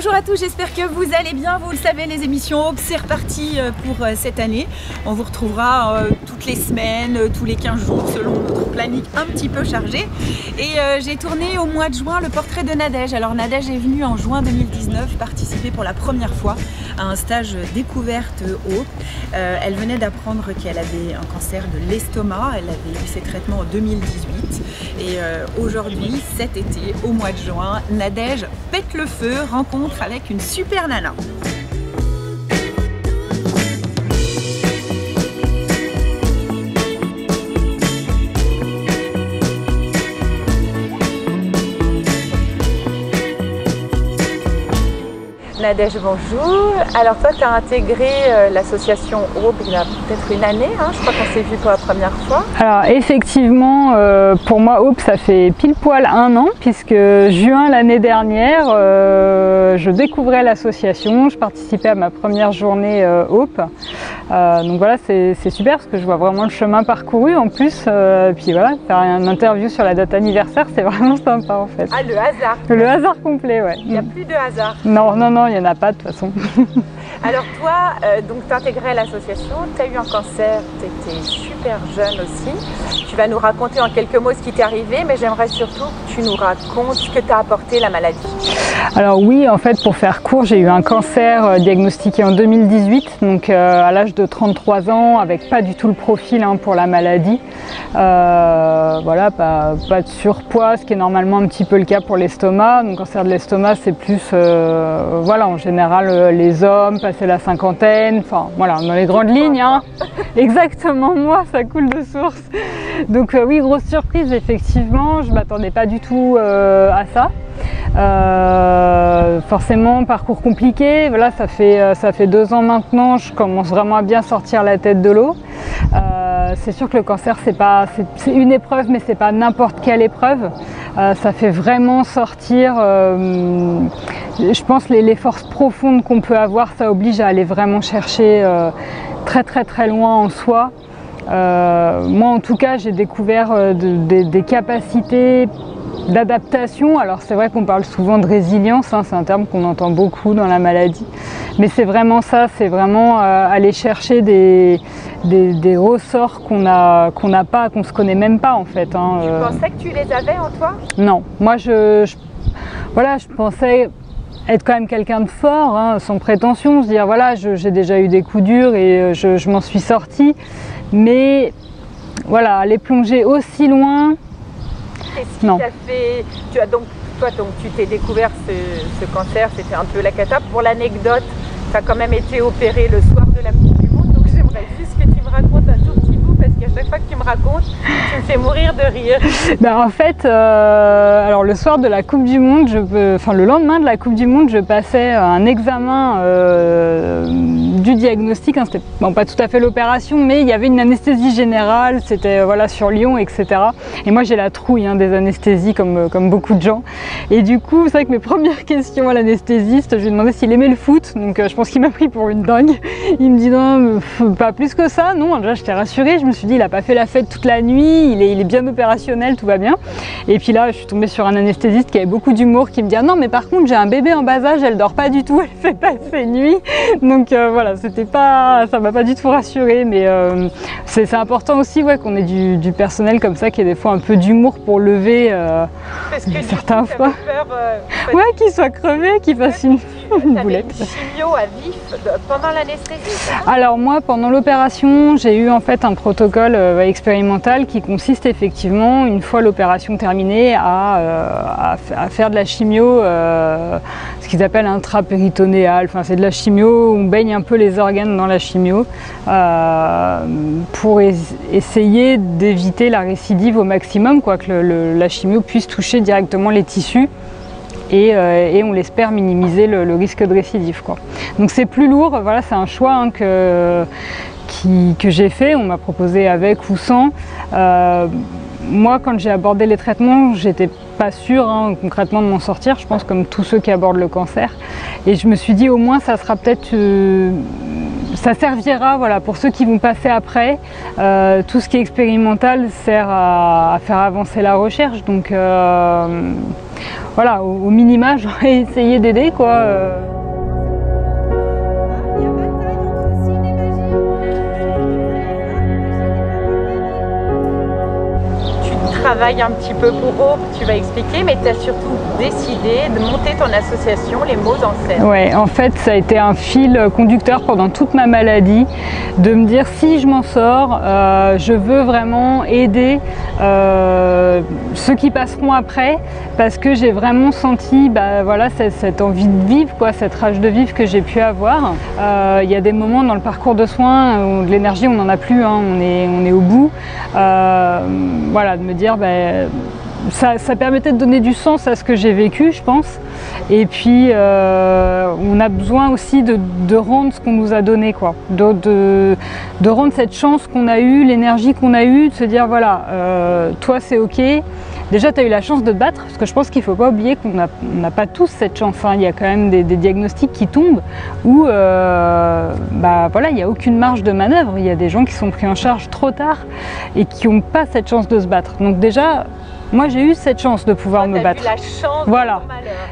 Bonjour à tous, j'espère que vous allez bien. Vous le savez, les émissions Aube, c'est reparti pour cette année. On vous retrouvera toutes les semaines, tous les 15 jours selon notre planning un petit peu chargé. Et j'ai tourné au mois de juin le portrait de Nadège. Alors Nadège est venue en juin 2019 participer pour la première fois à un stage découverte Aube. Elle venait d'apprendre qu'elle avait un cancer de l'estomac. Elle avait eu ses traitements en 2018. Et aujourd'hui, cet été, au mois de juin, Nadège pète le feu, rencontre avec une super nana. Nadège, bonjour. Alors toi, tu as intégré l'association Aube il y a peut-être une année, hein, je crois qu'on s'est vu pour la première fois. Alors effectivement, pour moi Aube, ça fait pile poil un an, puisque juin l'année dernière, je découvrais l'association, je participais à ma première journée Aube. Donc voilà, c'est super parce que je vois vraiment le chemin parcouru en plus. Puis voilà, faire une interview sur la date anniversaire, c'est vraiment sympa en fait. Ah, le hasard. Le hasard complet, ouais. Il n'y a plus de hasard. Non, non, non, il n'y en a pas de toute façon. Alors toi, donc tu as intégré l'association, tu as eu un cancer, tu étais super jeune aussi. Tu vas nous raconter en quelques mots ce qui t'est arrivé, mais j'aimerais surtout que tu nous racontes ce que t'a apporté la maladie. Alors oui, en fait, pour faire court, j'ai eu un cancer diagnostiqué en 2018, donc à l'âge de 33 ans, avec pas du tout le profil pour la maladie. Voilà, pas de surpoids, ce qui est normalement un petit peu le cas pour l'estomac. Donc cancer de l'estomac, c'est plus, voilà, en général, les hommes, passer la cinquantaine, enfin voilà, dans les grandes lignes. Hein. Exactement, moi, ça coule de source. Donc oui, grosse surprise, effectivement, je ne m'attendais pas du tout à ça. Forcément, parcours compliqué, voilà, ça fait 2 ans maintenant, je commence vraiment à bien sortir la tête de l'eau. C'est sûr que le cancer, c'est une épreuve, mais c'est pas n'importe quelle épreuve. Ça fait vraiment sortir, je pense, les forces profondes qu'on peut avoir, ça oblige à aller vraiment chercher très loin en soi. Moi en tout cas, j'ai découvert des capacités d'adaptation. Alors c'est vrai qu'on parle souvent de résilience, c'est un terme qu'on entend beaucoup dans la maladie, mais c'est vraiment ça, c'est vraiment aller chercher des ressorts qu'on n'a pas, qu'on se connaît même pas en fait. Tu pensais que tu les avais en toi? Non, moi voilà, je pensais être quand même quelqu'un de fort, sans prétention, se dire voilà, j'ai déjà eu des coups durs et je m'en suis sortie, mais voilà, aller plonger aussi loin. Qu'est-ce qui t'a fait? Tu t'es découvert ce cancer, c'était un peu la cata. Pour l'anecdote, tu as quand même été opéré le soir de la Coupe du Monde, donc j'aimerais juste que tu me racontes un tout petit bout, parce qu'à chaque fois que tu me racontes, tu me fais mourir de rire. En fait, alors le soir de la Coupe du Monde, le lendemain de la Coupe du Monde, je passais un examen du diagnostic, c'était pas tout à fait l'opération, mais il y avait une anesthésie générale, c'était voilà, sur Lyon, etc. Et moi j'ai la trouille des anesthésies comme beaucoup de gens. Et du coup, c'est vrai que mes premières questions à l'anesthésiste, je lui ai demandé s'il aimait le foot, donc je pense qu'il m'a pris pour une dingue. Il me dit non, pas plus que ça, non. Déjà j'étais rassurée, je me suis dit il a pas fait la fête toute la nuit, il est bien opérationnel, tout va bien. Et puis là je suis tombée sur un anesthésiste qui avait beaucoup d'humour, qui me dit ah non mais par contre j'ai un bébé en bas âge, elle dort pas du tout, elle fait pas ses nuits. Donc voilà, ça m'a pas du tout rassurée, mais c'est important aussi, ouais, qu'on ait du personnel comme ça, qui ait des fois un peu d'humour pour lever certains fois. Ouais, qu'il soit crevé, qu'il fasse une boulette. Une chimio à vif pendant l'anesthésie? Alors moi, pendant l'opération, j'ai eu en fait un protocole expérimental qui consiste effectivement, une fois l'opération terminée, à faire de la chimio, ce qu'ils appellent intrapéritonéal. Enfin, c'est de la chimio, on baigne un peu les organes dans la chimio pour essayer d'éviter la récidive au maximum, quoi, que la chimio puisse toucher directement les tissus. Et on l'espère minimiser le risque de récidive, quoi. Donc c'est plus lourd, voilà, c'est un choix que j'ai fait, on m'a proposé avec ou sans. Moi, quand j'ai abordé les traitements, j'étais pas sûre concrètement de m'en sortir, je pense comme tous ceux qui abordent le cancer. Et je me suis dit au moins ça sera peut-être ça servira, voilà, pour ceux qui vont passer après. Tout ce qui est expérimental sert à faire avancer la recherche, donc voilà, au minima j'aurais essayé d'aider, quoi. Travaille un petit peu pour Aube, tu vas expliquer, mais tu as surtout décidé de monter ton association Les Mots en Scène. Ouais, en fait ça a été un fil conducteur pendant toute ma maladie, de me dire si je m'en sors, je veux vraiment aider ceux qui passeront après, parce que j'ai vraiment senti voilà, cette envie de vivre, quoi, cette rage de vivre que j'ai pu avoir. Il y a des moments dans le parcours de soins où de l'énergie on n'en a plus, hein, on est au bout. Voilà, de me dire ça permettait de donner du sens à ce que j'ai vécu, je pense. Et puis on a besoin aussi de rendre ce qu'on nous a donné, quoi. De rendre cette chance qu'on a eue, l'énergie qu'on a eue, de se dire voilà, toi c'est ok. Déjà tu as eu la chance de te battre, parce que je pense qu'il ne faut pas oublier qu'on n'a pas tous cette chance, hein. Il y a quand même des diagnostics qui tombent où voilà, il n'y a aucune marge de manœuvre. Il y a des gens qui sont pris en charge trop tard et qui n'ont pas cette chance de se battre. Donc déjà, moi j'ai eu cette chance de pouvoir me battre. Eu la chance, voilà.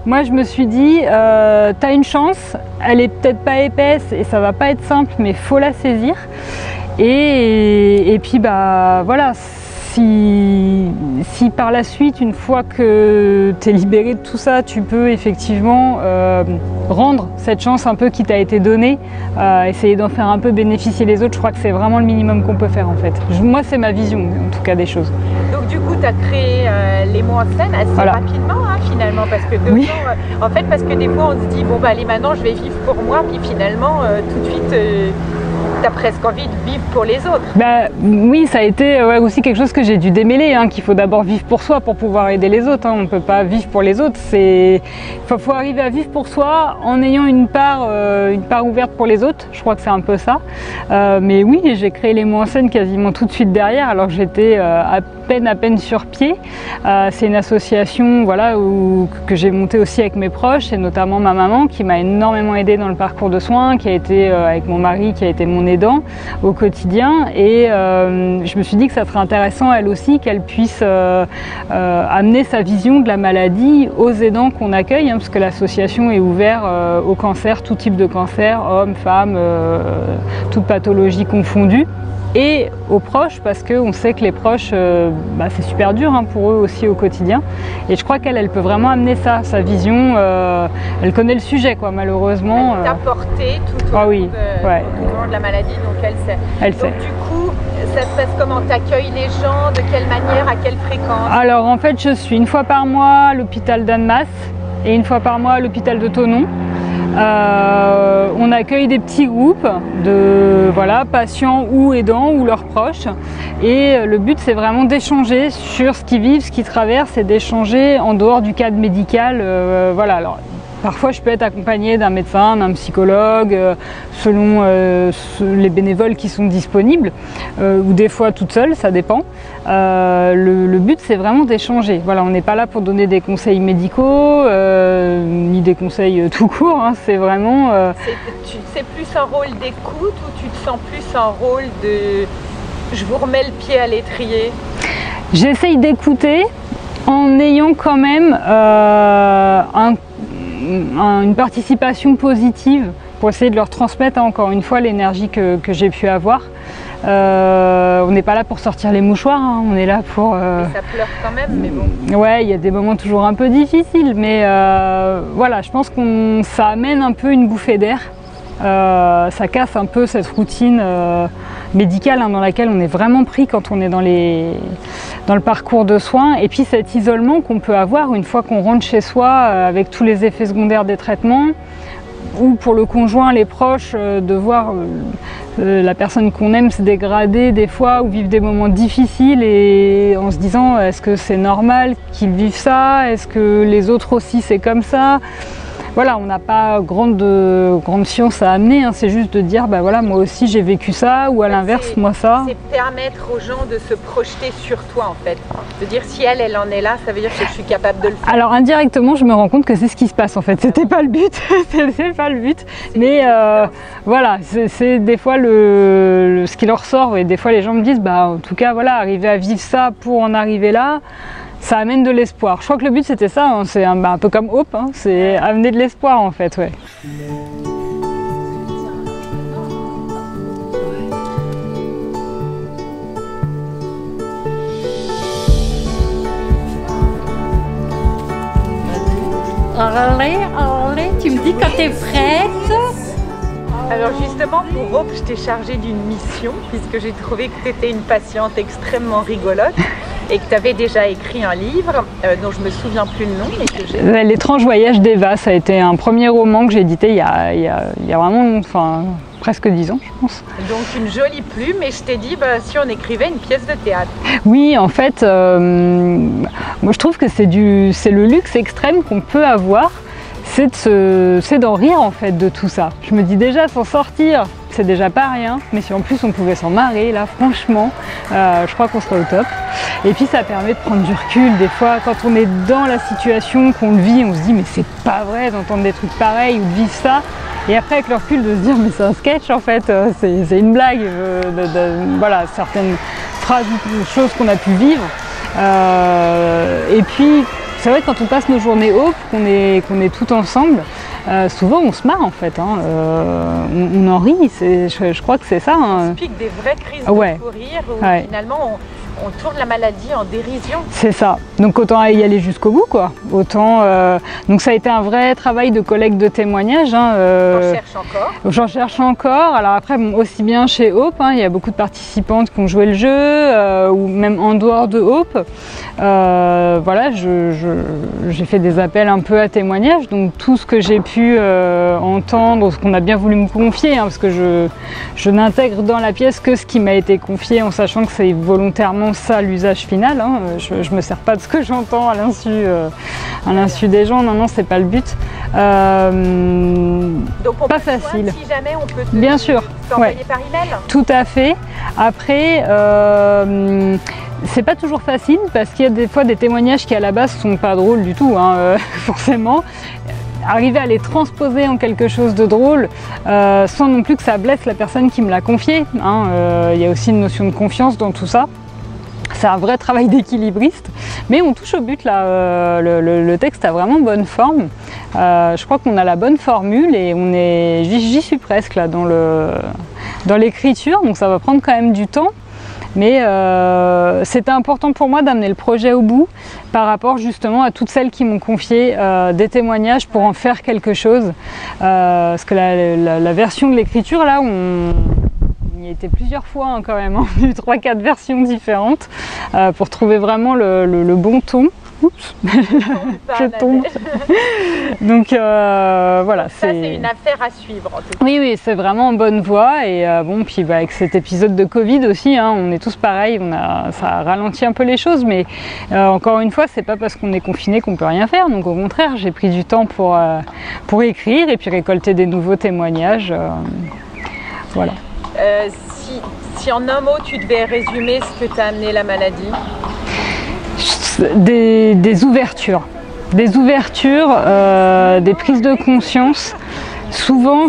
Moi je me suis dit, t'as une chance, elle est peut-être pas épaisse et ça va pas être simple, mais faut la saisir. Et puis voilà, si par la suite, une fois que tu es libéré de tout ça, tu peux effectivement rendre cette chance un peu qui t'a été donnée, essayer d'en faire un peu bénéficier les autres, je crois que c'est vraiment le minimum qu'on peut faire en fait. Moi c'est ma vision en tout cas des choses. Donc du coup tu as créé Les Mots en Scène assez rapidement, hein, finalement, parce que en fait, parce que des fois on se dit bon allez, maintenant je vais vivre pour moi, puis finalement tout de suite t'as presque envie de vivre pour les autres. Oui, ça a été aussi quelque chose que j'ai dû démêler, hein, qu'il faut d'abord vivre pour soi pour pouvoir aider les autres, hein. On ne peut pas vivre pour les autres, il faut arriver à vivre pour soi en ayant une part ouverte pour les autres, je crois que c'est un peu ça. Mais oui, j'ai créé Les Mots en Scène quasiment tout de suite derrière, alors que j'étais à peine sur pied. C'est une association, voilà, que j'ai montée aussi avec mes proches, et notamment ma maman qui m'a énormément aidée dans le parcours de soins, qui a été avec mon mari, qui a été mon aidant au quotidien, et je me suis dit que ça serait intéressant elle aussi qu'elle puisse amener sa vision de la maladie aux aidants qu'on accueille, hein, parce que l'association est ouverte au cancer, tout type de cancer, hommes, femmes, toute pathologie confondue, et aux proches, parce qu'on sait que les proches, c'est super dur, hein, pour eux aussi au quotidien, et je crois qu'elle peut vraiment amener ça, sa vision, elle connaît le sujet, quoi, malheureusement. Elle t'a porté tout au long de la maladie, donc elle sait. Donc du coup, ça se passe comment? T'accueilles les gens, de quelle manière, à quelle fréquence? Alors en fait, je suis une fois par mois à l'hôpital d'Annemasse et une fois par mois à l'hôpital de Thonon. On accueille des petits groupes de patients ou aidants ou leurs proches, et le but c'est vraiment d'échanger sur ce qu'ils vivent, ce qu'ils traversent, et d'échanger en dehors du cadre médical. Alors, parfois je peux être accompagnée d'un médecin, d'un psychologue, selon les bénévoles qui sont disponibles, ou des fois toute seule, ça dépend. Le but c'est vraiment d'échanger. Voilà, on n'est pas là pour donner des conseils médicaux, ni des conseils tout court, hein, c'est vraiment... C'est plus un rôle d'écoute, ou tu te sens plus un rôle de... je vous remets le pied à l'étrier? J'essaye d'écouter en ayant quand même une participation positive pour essayer de leur transmettre, encore une fois, l'énergie que j'ai pu avoir. On n'est pas là pour sortir les mouchoirs, hein, on est là pour... Et ça pleure quand même, mais bon. Ouais, il y a des moments toujours un peu difficiles, mais voilà, je pense que ça amène un peu une bouffée d'air. Ça casse un peu cette routine médicale, hein, dans laquelle on est vraiment pris quand on est dans le parcours de soins, et puis cet isolement qu'on peut avoir une fois qu'on rentre chez soi, avec tous les effets secondaires des traitements, ou pour le conjoint, les proches, de voir la personne qu'on aime se dégrader des fois, ou vivre des moments difficiles, et en se disant est-ce que c'est normal qu'ils vivent ça, est-ce que les autres aussi c'est comme ça? voilà, on n'a pas grande science à amener, hein, c'est juste de dire, bah voilà, moi aussi j'ai vécu ça, ou à l'inverse, moi ça. C'est permettre aux gens de se projeter sur toi en fait, de dire si elle en est là, ça veut dire que je suis capable de le faire. Alors indirectement, je me rends compte que c'est ce qui se passe en fait, c'était pas le but, c'était pas le but, mais voilà, c'est des fois ce qui leur sort, et des fois les gens me disent, bah en tout cas voilà, arriver à vivre ça pour en arriver là, ça amène de l'espoir. Je crois que le but c'était ça, hein, c'est un peu comme Hope, hein, c'est amener de l'espoir en fait, ouais. Allez, tu me dis quand t'es prête. Alors justement pour Hope, je t'ai chargée d'une mission puisque j'ai trouvé que tu étais une patiente extrêmement rigolote et que tu avais déjà écrit un livre dont je me souviens plus le nom. Mais que j'ai... L'étrange voyage d'Eva, ça a été un premier roman que j'ai édité il y a vraiment presque 10 ans, je pense. Donc une jolie plume, et je t'ai dit si on écrivait une pièce de théâtre. Oui, en fait, moi je trouve que c'est le luxe extrême qu'on peut avoir, c'est d'en rire en fait de tout ça. Je me dis déjà s'en sortir, c'est déjà pas rien, mais si en plus on pouvait s'en marrer, là franchement, je crois qu'on serait au top. Et puis ça permet de prendre du recul. Des fois, quand on est dans la situation, qu'on le vit, on se dit mais c'est pas vrai d'entendre des trucs pareils ou de vivre ça. Et après avec le recul de se dire mais c'est un sketch en fait, c'est une blague, voilà, certaines phrases ou choses qu'on a pu vivre. Et puis c'est vrai que quand on passe nos journées Hope, qu'on est tout ensemble, souvent on se marre en fait, hein, on en rit, je crois que c'est ça. On se pique des vraies crises de fou rire où finalement on tourne la maladie en dérision. C'est ça, donc autant y aller jusqu'au bout quoi. Autant, donc ça a été un vrai travail de collecte de témoignages. Hein, J'en cherche encore. J'en cherche encore, alors après bon, aussi bien chez Hope, hein, il y a beaucoup de participantes qui ont joué le jeu, ou même en dehors de Hope. Voilà, j'ai fait des appels un peu à témoignages, donc tout ce que j'ai pu entendre, ce qu'on a bien voulu me confier, hein, parce que je n'intègre dans la pièce que ce qui m'a été confié en sachant que c'est volontairement ça l'usage final, hein. Je me sers pas de ce que j'entends à l'insu des gens, non c'est pas le but. Donc on pas peut facile. Si jamais on peut bien sûr, t'envoyer par email. Tout à fait. Après c'est pas toujours facile parce qu'il y a des fois des témoignages qui à la base sont pas drôles du tout, hein, forcément. Arriver à les transposer en quelque chose de drôle sans non plus que ça blesse la personne qui me l'a confié, hein. Il y a aussi une notion de confiance dans tout ça. C'est un vrai travail d'équilibriste, mais on touche au but là, le texte a vraiment bonne forme. Je crois qu'on a la bonne formule et j'y suis presque là dans l'écriture, donc ça va prendre quand même du temps. Mais c'était important pour moi d'amener le projet au bout par rapport justement à toutes celles qui m'ont confié des témoignages pour en faire quelque chose. Parce que la version de l'écriture, là, on y était plusieurs fois hein, quand même, hein, 3-4 versions différentes pour trouver vraiment le bon ton. Oups, je tombe. Donc voilà. Ça c'est une affaire à suivre en tout cas. Oui, c'est vraiment en bonne voie et bon, puis avec cet épisode de Covid aussi, hein, on est tous pareils, ça ralentit un peu les choses, mais encore une fois, c'est pas parce qu'on est confiné qu'on peut rien faire. Donc au contraire, j'ai pris du temps pour écrire et puis récolter des nouveaux témoignages. Voilà. Si en un mot tu devais résumer ce que t'a amené la maladie? Des ouvertures, des prises de conscience. Souvent,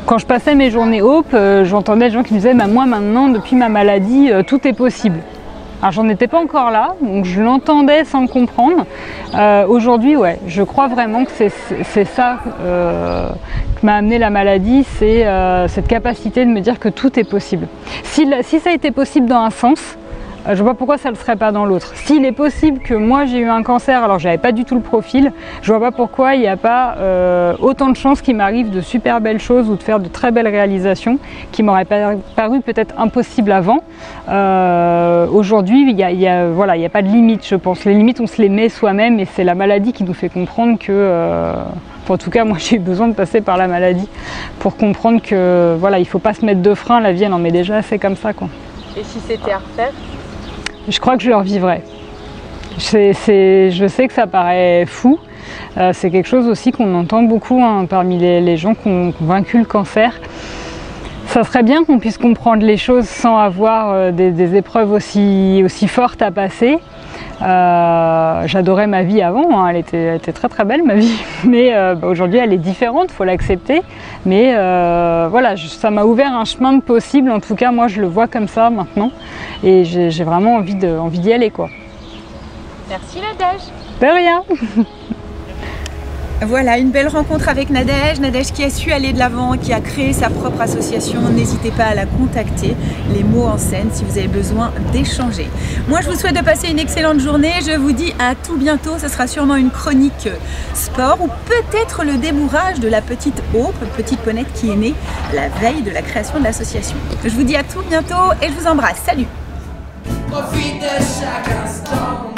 quand je passais mes journées Hope, j'entendais des gens qui me disaient moi maintenant, depuis ma maladie, tout est possible. Alors j'en étais pas encore là, donc je l'entendais sans le comprendre. Aujourd'hui, ouais, je crois vraiment que c'est ça que m'a amené la maladie, c'est cette capacité de me dire que tout est possible. Si ça a été possible dans un sens, je vois pas pourquoi ça ne le serait pas dans l'autre. S'il est possible que moi j'ai eu un cancer alors j'avais pas du tout le profil, je vois pas pourquoi il n'y a pas autant de chances qu'il m'arrive de super belles choses ou de faire de très belles réalisations qui m'auraient paru peut-être impossibles avant. Aujourd'hui, il y a pas de limite, je pense. Les limites, on se les met soi-même et c'est la maladie qui nous fait comprendre que... en tout cas, moi j'ai eu besoin de passer par la maladie pour comprendre que voilà, il faut pas se mettre de frein, la vie elle en met déjà assez comme ça, quoi. Et si c'était à refaire? Je crois que je le revivrai. Je sais que ça paraît fou, C'est quelque chose aussi qu'on entend beaucoup parmi les gens qui ont vaincu le cancer. Ça serait bien qu'on puisse comprendre les choses sans avoir des épreuves aussi fortes à passer. J'adorais ma vie avant, elle était très très belle ma vie, mais aujourd'hui elle est différente, il faut l'accepter. Mais voilà, ça m'a ouvert un chemin de possible, en tout cas moi je le vois comme ça maintenant, et j'ai vraiment envie d'y aller, quoi. Merci Nadège. De rien. Voilà, une belle rencontre avec Nadège. Nadège qui a su aller de l'avant, qui a créé sa propre association. N'hésitez pas à la contacter, les mots en scène, si vous avez besoin d'échanger. Moi, je vous souhaite de passer une excellente journée. Je vous dis à tout bientôt. Ce sera sûrement une chronique sport ou peut-être le débourrage de la petite Aupe, petite ponette qui est née la veille de la création de l'association. Je vous dis à tout bientôt et je vous embrasse. Salut! Profite de chaque instant.